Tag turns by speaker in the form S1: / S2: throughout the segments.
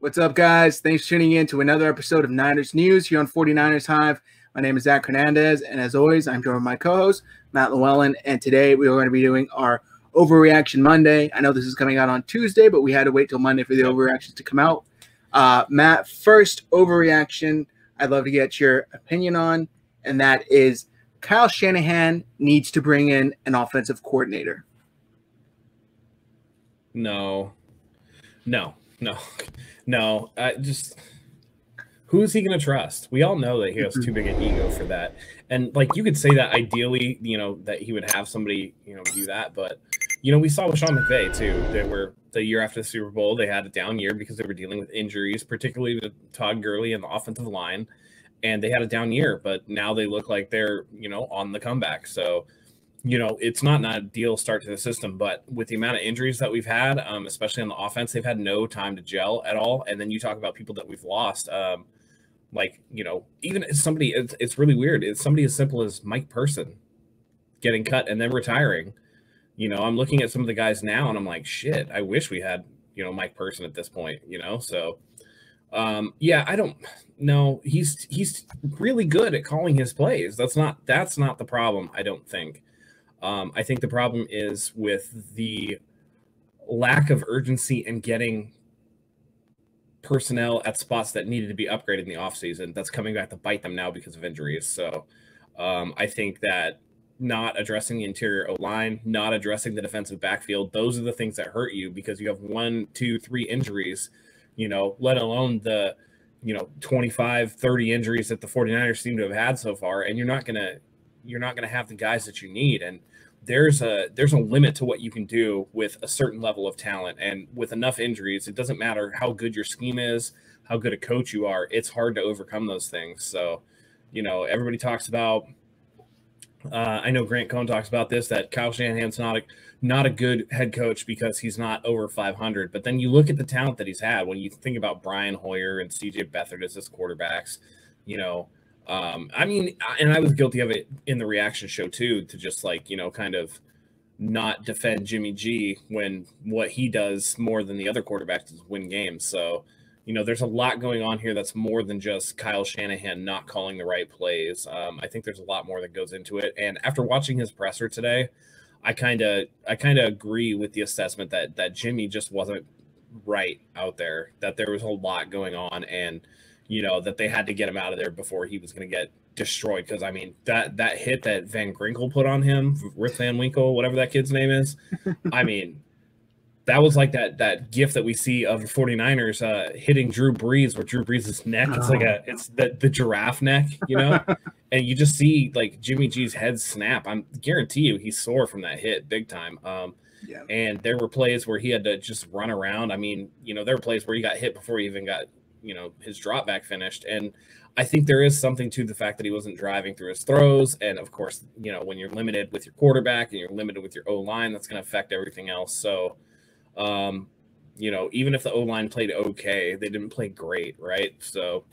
S1: What's up, guys? Thanks for tuning in to another episode of Niners News here on 49ers Hive. My name is Zach Hernandez, and as always, I'm joined by my co-host, Matt Llewellyn, and today we are going to be doing our Overreaction Monday. I know this is coming out on Tuesday, but we had to wait till Monday for the overreactions to come out. Matt, first overreaction I'd love to get your opinion on, and that is Kyle Shanahan needs to bring in an offensive coordinator.
S2: No. Who is he going to trust? We all know that he has too big an ego for that. And like, you could say that ideally, that he would have somebody, do that. But, we saw with Sean McVay too. They were the year after the Super Bowl, they had a down year because they were dealing with injuries, particularly with Todd Gurley and the offensive line. And they had a down year, but now they look like they're, on the comeback. So, it's not an ideal start to the system, but with the amount of injuries that we've had, especially on the offense, they've had no time to gel at all. And then you talk about people that we've lost, even if somebody, it's really weird. It's somebody as simple as Mike Person getting cut and then retiring. I'm looking at some of the guys now and I'm like, shit, I wish we had, Mike Person at this point, so I don't know. He's really good at calling his plays. That's not the problem, I don't think. I think the problem is with the lack of urgency in getting personnel at spots that needed to be upgraded in the offseason. That's coming back to bite them now because of injuries. So I think that not addressing the interior O-line, not addressing the defensive backfield, those are the things that hurt you because you have 1, 2, 3 injuries, let alone the, 25, 30 injuries that the 49ers seem to have had so far. And you're not going to have the guys that you need. And there's a limit to what you can do with a certain level of talent. And with enough injuries, it doesn't matter how good your scheme is, how good a coach you are. It's hard to overcome those things. So, everybody talks about, I know Grant Cohn talks about this, that Kyle Shanahan's not a good head coach because he's not over 500. But then you look at the talent that he's had. When you think about Brian Hoyer and C.J. Beathard as his quarterbacks, and I was guilty of it in the reaction show too, to just kind of not defend Jimmy G when what he does more than the other quarterbacks is win games. So, there's a lot going on here that's more than just Kyle Shanahan not calling the right plays. I think there's a lot more that goes into it. And after watching his presser today, I kind of agree with the assessment that Jimmy just wasn't right out there, that there was a lot going on, and that they had to get him out of there before he was going to get destroyed. Because, that hit that Van Ginkel put on him, Rip Van Winkle, whatever that kid's name is, that was like that gif that we see of the 49ers hitting Drew Brees, where Drew Brees' neck, it's the giraffe neck, and you just see like Jimmy G's head snap. I guarantee you he's sore from that hit big time. And there were plays where he had to just run around. There were plays where he got hit before he even got his drop back finished. And I think there is something to the fact that he wasn't driving through his throws. And of course, when you're limited with your quarterback and you're limited with your O-line, that's going to affect everything else. So, even if the O-line played okay, they didn't play great, right? So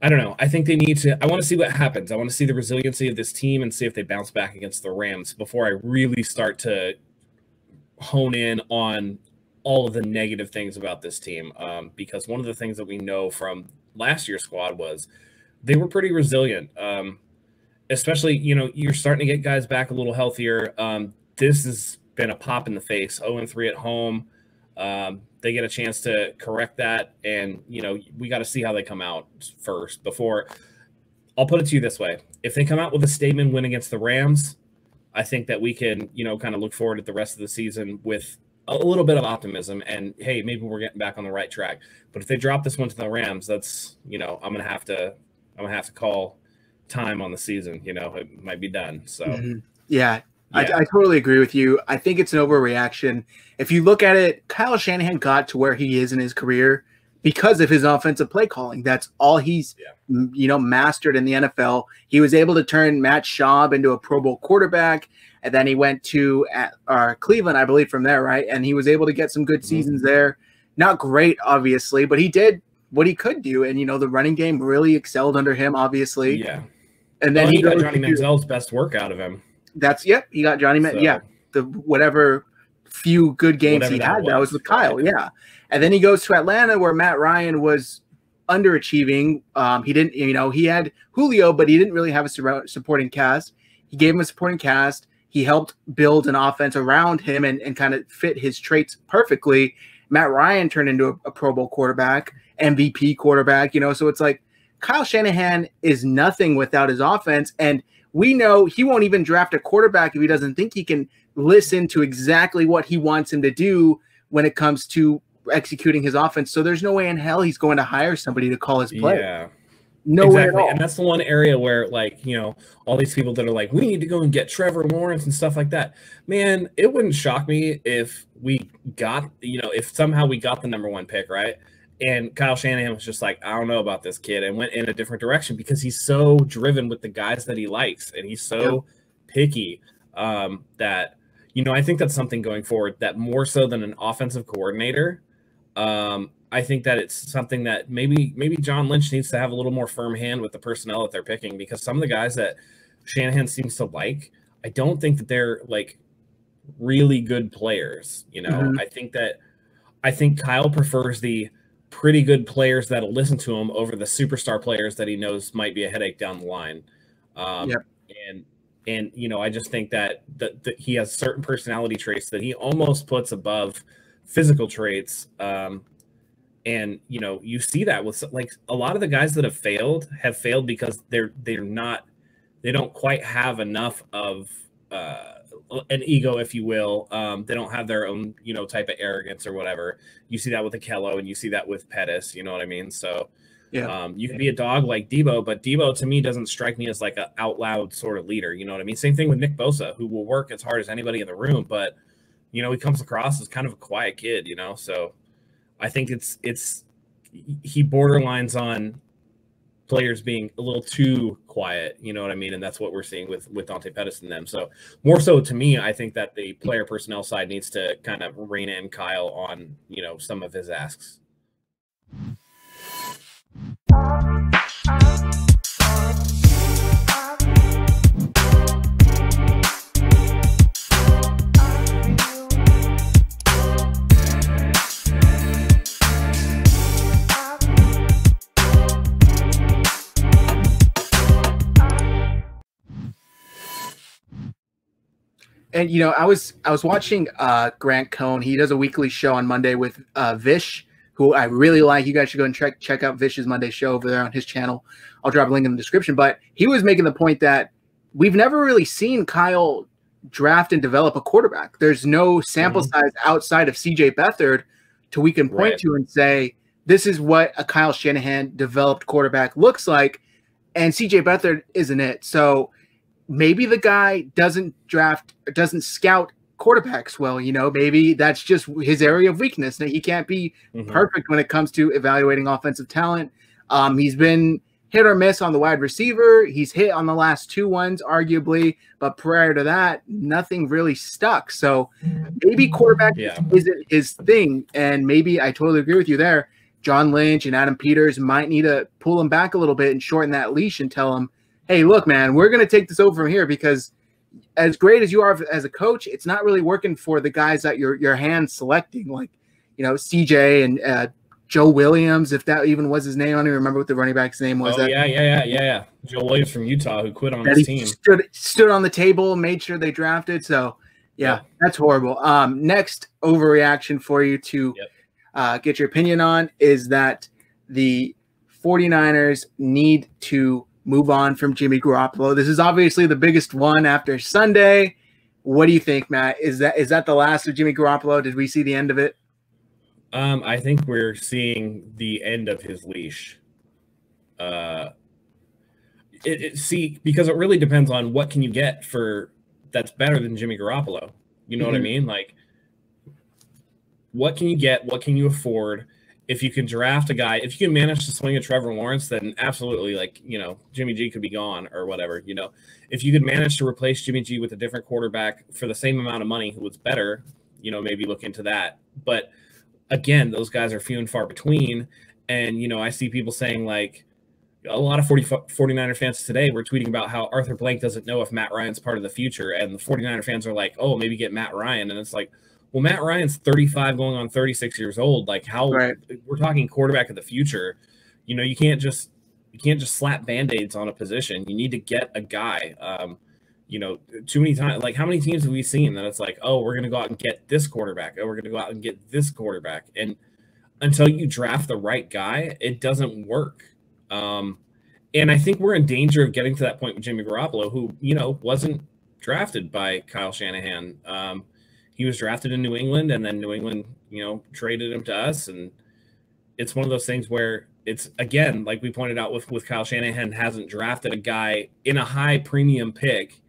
S2: I don't know. I think they need to, I want to see what happens. I want to see the resiliency of this team and see if they bounce back against the Rams before I really start to hone in on all of the negative things about this team, because one of the things that we know from last year's squad was they were pretty resilient, especially, you're starting to get guys back a little healthier. This has been a pop in the face, 0-3 at home. They get a chance to correct that, and, we got to see how they come out first before. I'll put it to you this way. If they come out with a statement win against the Rams, I think that we can, kind of look forward at the rest of the season with a little bit of optimism and, hey, maybe we're getting back on the right track. But if they drop this one to the Rams, that's, I'm going to have to call time on the season. It might be done. So,
S1: Yeah. I totally agree with you. I think it's an overreaction. If you look at it, Kyle Shanahan got to where he is in his career because of his offensive play calling. That's all he's, mastered in the NFL. He was able to turn Matt Schaub into a Pro Bowl quarterback. And then he went to Cleveland, I believe, from there, right? And he was able to get some good seasons there. Not great, obviously, but he did what he could do. And, the running game really excelled under him, obviously.
S2: Yeah.
S1: And then
S2: he got Johnny Manziel's best work out of him.
S1: He got Johnny. The whatever few good games he had. That was with Kyle,
S2: right.
S1: yeah. And then he goes to Atlanta, where Matt Ryan was underachieving. He didn't, he had Julio, but he didn't really have a supporting cast. He gave him a supporting cast. He helped build an offense around him and kind of fit his traits perfectly. Matt Ryan turned into a Pro Bowl quarterback, MVP quarterback, so it's like Kyle Shanahan is nothing without his offense. And we know he won't even draft a quarterback if he doesn't think he can listen to exactly what he wants him to do when it comes to executing his offense. So there's no way in hell he's going to hire somebody to call his play.
S2: Yeah.
S1: No way at all.
S2: And that's the one area where, like, all these people that are like, we need to go and get Trevor Lawrence and stuff like that. Man, it wouldn't shock me if we got, if somehow we got the number 1 pick, right? And Kyle Shanahan was just like, I don't know about this kid, and went in a different direction because he's so driven with the guys that he likes, and he's so picky that, I think that's something going forward that more so than an offensive coordinator. I think that it's something that maybe John Lynch needs to have a little more firm hand with the personnel that they're picking, because some of the guys that Shanahan seems to like, I don't think that they're like really good players. I think Kyle prefers the pretty good players that'll listen to him over the superstar players that he knows might be a headache down the line. And I just think that he has certain personality traits that he almost puts above physical traits. And you see that with like a lot of the guys that have failed because they don't quite have enough of an ego, if you will. They don't have their own type of arrogance or whatever. You see that with Akello, and you see that with Pettis. You know what I mean? So you can be a dog like Debo, but Debo to me doesn't strike me as like an out loud sort of leader. You know what I mean? Same thing with Nick Bosa, who will work as hard as anybody in the room, but he comes across as kind of a quiet kid. So I think he borderlines on players being a little too quiet, you know what I mean? And that's what we're seeing with Dante Pettis and them. So more so to me, I think that the player personnel side needs to kind of rein in Kyle on, some of his asks.
S1: And I was watching Grant Cohn. He does a weekly show on Monday with Vish, who I really like. You guys should go and check out Vish's Monday show over there on his channel. I'll drop a link in the description. But he was making the point that we've never really seen Kyle draft and develop a quarterback. There's no sample size outside of CJ Beathard we can point to and say, this is what a Kyle Shanahan developed quarterback looks like. And CJ Beathard isn't it. So maybe the guy doesn't scout quarterbacks well, maybe that's just his area of weakness. He can't be perfect when it comes to evaluating offensive talent. He's been hit or miss on the wide receiver. He's hit on the last 2 ones, arguably, but prior to that, nothing really stuck. So maybe quarterback isn't his thing. And maybe I totally agree with you there. John Lynch and Adam Peters might need to pull him back a little bit and shorten that leash and tell him, hey, look, man, we're going to take this over from here, because as great as you are as a coach, it's not really working for the guys that you're hand selecting, like, CJ and Joe Williams, if that even was his name. I don't even remember what the running back's name was.
S2: Yeah. Joe Williams from Utah, who quit on his team.
S1: Stood on the table, made sure they drafted. So, that's horrible. Next overreaction for you to get your opinion on is that the 49ers need to move on from Jimmy Garoppolo. This is obviously the biggest one after Sunday. What do you think, Matt? Is that the last of Jimmy Garoppolo? Did we see the end of it?
S2: I think we're seeing the end of his leash. Because it really depends on what can you get for that's better than Jimmy Garoppolo. You know what I mean? Like, what can you get? What can you afford? If you can draft a guy, if you can manage to swing a Trevor Lawrence, then absolutely, like, Jimmy G could be gone or whatever. If you could manage to replace Jimmy G with a different quarterback for the same amount of money who was better, maybe look into that. But again, those guys are few and far between. And, I see people saying, like, a lot of 49er fans today were tweeting about how Arthur Blank doesn't know if Matt Ryan's part of the future. And the 49er fans are like, oh, maybe get Matt Ryan. And it's like, Well, Matt Ryan's 35 going on 36 years old. Like we're talking quarterback of the future. You know, you can't just slap Band-Aids on a position. You need to get a guy. You know, too many times, like how many teams have we seen that it's like, oh, we're going to go out and get this quarterback. Oh, we're going to go out and get this quarterback. And until you draft the right guy, it doesn't work. And I think we're in danger of getting to that point with Jimmy Garoppolo, who, you know, wasn't drafted by Kyle Shanahan. He was drafted in New England, and then New England, you know, traded him to us. And it's one of those things where it's, again, like we pointed out with Kyle Shanahan, hasn't drafted a guy in a high premium pick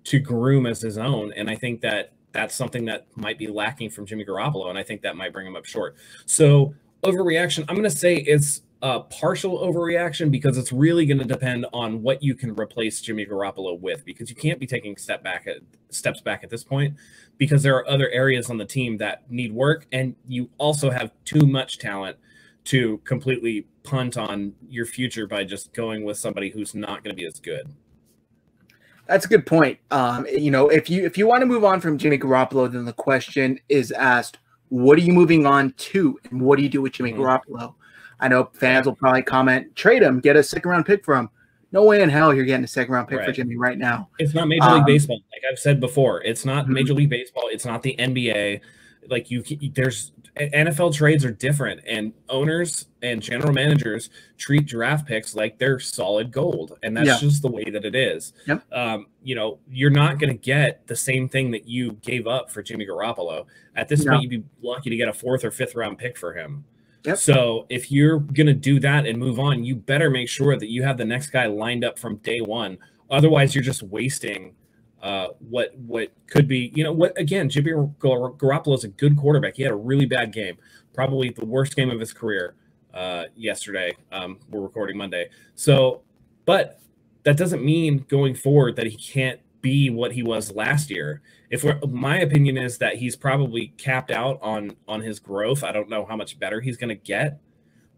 S2: to groom as his own. And I think that that's something that might be lacking from Jimmy Garoppolo, and I think that might bring him up short. So overreaction, I'm going to say it's a partial overreaction, because it's really going to depend on what you can replace Jimmy Garoppolo with, because you can't be taking steps back at this point, because there are other areas on the team that need work, and you also have too much talent to completely punt on your future by just going with somebody who's not going to be as good.
S1: That's a good point. You know, if you want to move on from Jimmy Garoppolo, then the question is asked, what are you moving on to, and what do you do with Jimmy Garoppolo? I know fans will probably comment, trade him, get a second-round pick for him. No way in hell you're getting a second-round pick for Jimmy right now.
S2: It's not Major League Baseball. Like I've said before, it's not Major League Baseball. It's not the NBA. Like there's NFL trades are different, and owners and general managers treat draft picks like they're solid gold, and that's just the way that it is.
S1: Yep.
S2: You know, you're not going to get the same thing that you gave up for Jimmy Garoppolo. At this point, you'd be lucky to get a 4th or 5th round pick for him. Yep. So if you're going to do that and move on, you better make sure that you have the next guy lined up from day one. Otherwise, you're just wasting what could be, you know, what, again, Jimmy Garoppolo is a good quarterback. He had a really bad game, probably the worst game of his career yesterday. We're recording Monday. So, but that doesn't mean going forward that he can't be what he was last year. My opinion is that he's probably capped out on his growth. I don't know how much better he's going to get,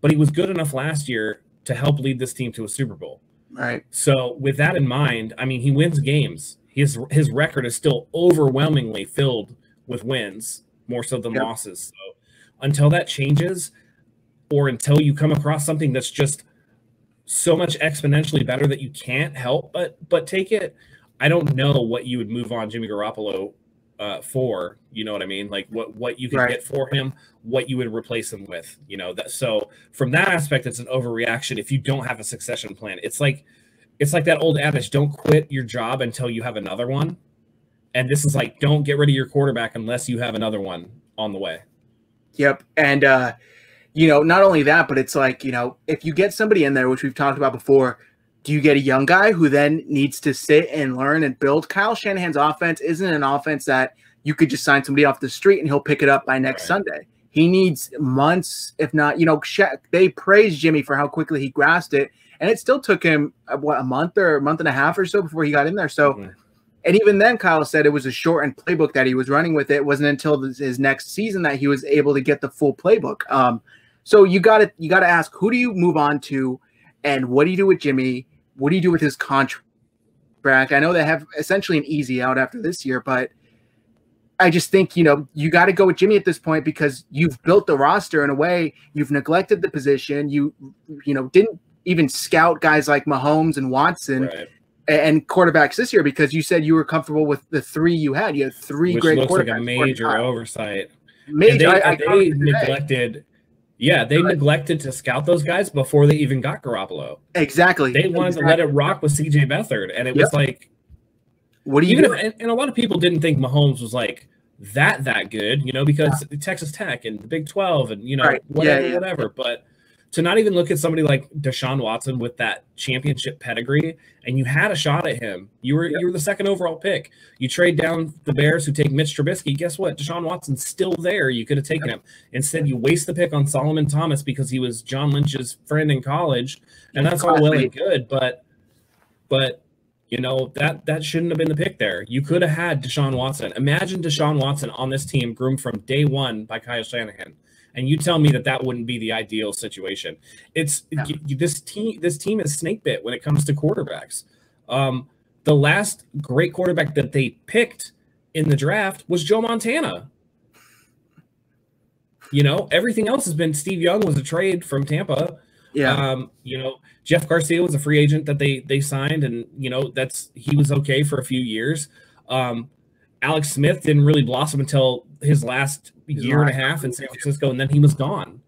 S2: but he was good enough last year to help lead this team to a Super Bowl.
S1: Right.
S2: So with that in mind, I mean, he wins games. His record is still overwhelmingly filled with wins, more so than losses. So until that changes, or until you come across something that's just so much exponentially better that you can't help but take it, I don't know what you would move on Jimmy Garoppolo for. You know what I mean? Like what you could get for him, what you would replace him with. You know, so from that aspect, it's an overreaction if you don't have a succession plan. It's like that old adage, don't quit your job until you have another one. And this is like, don't get rid of your quarterback unless you have another one on the way.
S1: Yep. And, you know, not only that, but it's like, you know, if you get somebody in there, which we've talked about before, do you get a young guy who then needs to sit and learn and build? Kyle Shanahan's offense isn't an offense that you could just sign somebody off the street and he'll pick it up by next Sunday. He needs months, if not, you know, they praised Jimmy for how quickly he grasped it. And it still took him, a month or a month and a half or so before he got in there. So, and even then, Kyle said it was a shortened playbook that he was running with. It wasn't until his next season that he was able to get the full playbook. So you got to ask, who do you move on to, and what do you do with Jimmy? What do you do with his contract? I know they have essentially an easy out after this year, but I just think, you know, you got to go with Jimmy at this point, because you've built the roster in a way, you've neglected the position. You know, didn't even scout guys like Mahomes and Watson and quarterbacks this year, because you said you were comfortable with the 3 you had. You had 3
S2: Which
S1: great
S2: looks
S1: quarterbacks.
S2: Like a major oversight.
S1: Major.
S2: They neglected. Yeah, they neglected to scout those guys before they even got Garoppolo.
S1: Exactly.
S2: They wanted to let it rock with CJ Beathard, and it was like,
S1: what do you do?
S2: And a lot of people didn't think Mahomes was like that good, you know, because Texas Tech and the Big 12 and, you know, whatever. But to not even look at somebody like Deshaun Watson with that championship pedigree, and you had a shot at him. You were the 2nd overall pick. You trade down the Bears, who take Mitch Trubisky. Guess what? Deshaun Watson's still there. You could have taken him. Instead, you waste the pick on Solomon Thomas because he was John Lynch's friend in college, and that's all well and good. But you know, that shouldn't have been the pick there. You could have had Deshaun Watson. Imagine Deshaun Watson on this team, groomed from day one by Kyle Shanahan. And you tell me that wouldn't be the ideal situation. This team is snake bit when it comes to quarterbacks. The last great quarterback that they picked in the draft was Joe Montana. You know, everything else has been Steve Young was a trade from Tampa.
S1: Yeah.
S2: You know, Jeff Garcia was a free agent that they signed, and you know he was okay for a few years. Alex Smith didn't really blossom until his last year and a half in San Francisco, and then he was gone.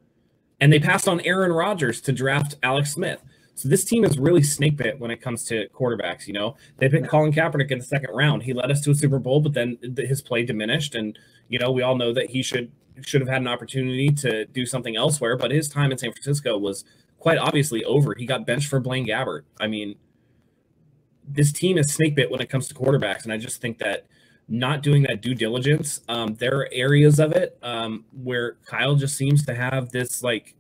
S2: And they passed on Aaron Rodgers to draft Alex Smith. So this team is really snake bit when it comes to quarterbacks. You know, they picked Colin Kaepernick in the second round. He led us to a Super Bowl, but then his play diminished, and you know we all know that he should have had an opportunity to do something elsewhere. But his time in San Francisco was quite obviously over. He got benched for Blaine Gabbert. I mean, this team is snake bit when it comes to quarterbacks, and I just think that not doing that due diligence, there are areas of it where Kyle just seems to have this like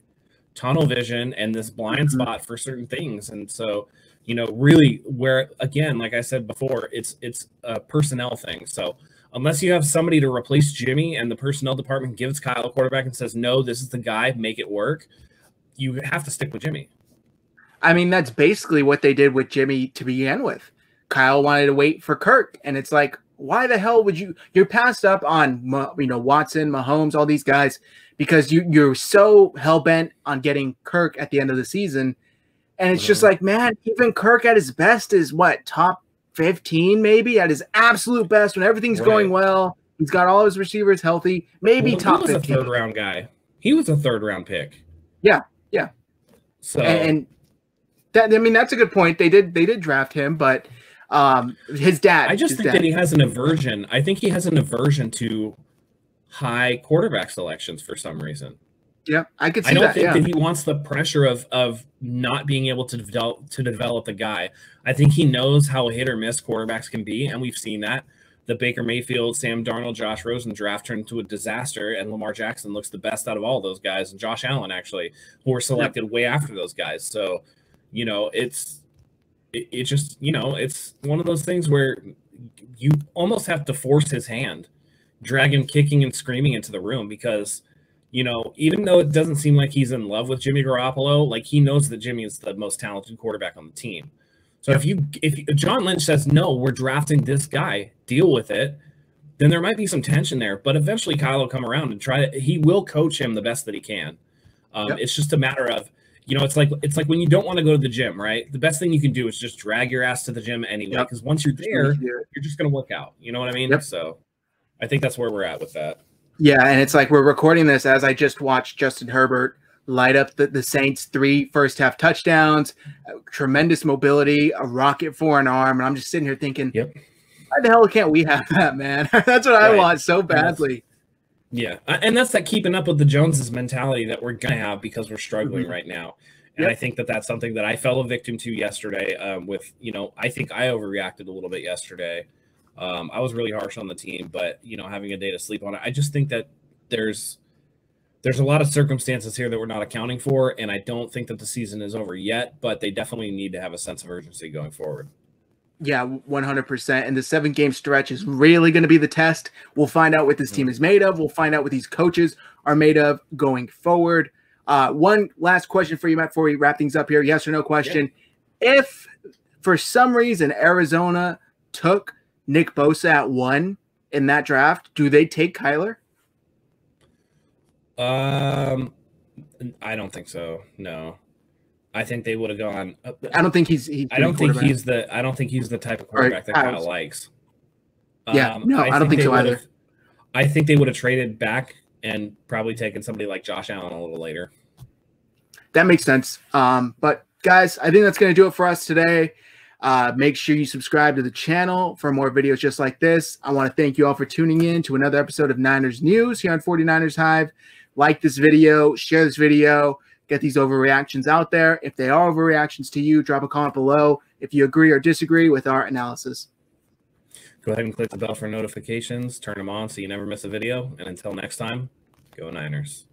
S2: tunnel vision and this blind spot for certain things. And so, you know, really where, again, like I said before, it's a personnel thing. So unless you have somebody to replace Jimmy and the personnel department gives Kyle a quarterback and says, no, this is the guy, make it work, you have to stick with Jimmy.
S1: I mean, that's basically what they did with Jimmy to begin with. Kyle wanted to wait for Kirk, and it's like, why the hell would you're passed up on, you know, Watson, Mahomes, all these guys, because you're so hell-bent on getting Kirk at the end of the season. And it's just like, man, even Kirk at his best is what, top 15 maybe, at his absolute best when everything's going well. He's got all his receivers healthy, maybe top 15.
S2: He was a third-round guy. He was a third-round pick.
S1: Yeah, yeah.
S2: So
S1: and that, I mean, that's a good point. They did draft him, but his dad.
S2: I just think that he has an aversion. I think he has an aversion to high quarterback selections for some reason.
S1: Yeah, I could see
S2: that. I
S1: don't
S2: think that he wants the pressure of not being able to develop the guy. I think he knows how hit or miss quarterbacks can be, and we've seen that. The Baker Mayfield, Sam Darnold, Josh Rosen draft turned into a disaster, and Lamar Jackson looks the best out of all those guys, and Josh Allen actually, who were selected way after those guys. So, you know, it just, you know, it's one of those things where you almost have to force his hand, drag him kicking and screaming into the room because, you know, even though it doesn't seem like he's in love with Jimmy Garoppolo, like he knows that Jimmy is the most talented quarterback on the team. So if John Lynch says, no, we're drafting this guy, deal with it, then there might be some tension there. But eventually Kyle will come around and he will coach him the best that he can. It's just a matter of, you know, it's like when you don't want to go to the gym, right? The best thing you can do is just drag your ass to the gym anyway, because once you're there, you're just going to work out. You know what I mean? So I think that's where we're at with that.
S1: Yeah, and it's like we're recording this as I just watched Justin Herbert light up the Saints 3 first-half touchdowns, tremendous mobility, a rocket for an arm, and I'm just sitting here thinking, why the hell can't we have that, man? That's what I want so badly.
S2: Yeah, and that's that keeping up with the Joneses mentality that we're going to have because we're struggling right now. And I think that that's something that I fell a victim to yesterday with, you know, I think I overreacted a little bit yesterday. I was really harsh on the team, but, you know, having a day to sleep on it, I just think that there's a lot of circumstances here that we're not accounting for, and I don't think that the season is over yet, but they definitely need to have a sense of urgency going forward.
S1: Yeah, 100%. And the 7-game stretch is really going to be the test. We'll find out what this team is made of. We'll find out what these coaches are made of going forward. One last question for you, Matt, before we wrap things up here. Yes or no question. Yeah. If for some reason Arizona took Nick Bosa at 1 in that draft, do they take Kyler?
S2: I don't think so. No. I think they would have gone.
S1: I don't think he's
S2: I don't think he's the type of quarterback that Kyle likes.
S1: Yeah, no, I don't think so either.
S2: I think they would have traded back and probably taken somebody like Josh Allen a little later.
S1: That makes sense. But guys, I think that's going to do it for us today. Make sure you subscribe to the channel for more videos just like this. I want to thank you all for tuning in to another episode of Niners News here on 49ers Hive. Like this video, share this video, get these overreactions out there. If they are overreactions to you, drop a comment below if you agree or disagree with our analysis.
S2: Go ahead and click the bell for notifications, turn them on so you never miss a video. And until next time, go Niners.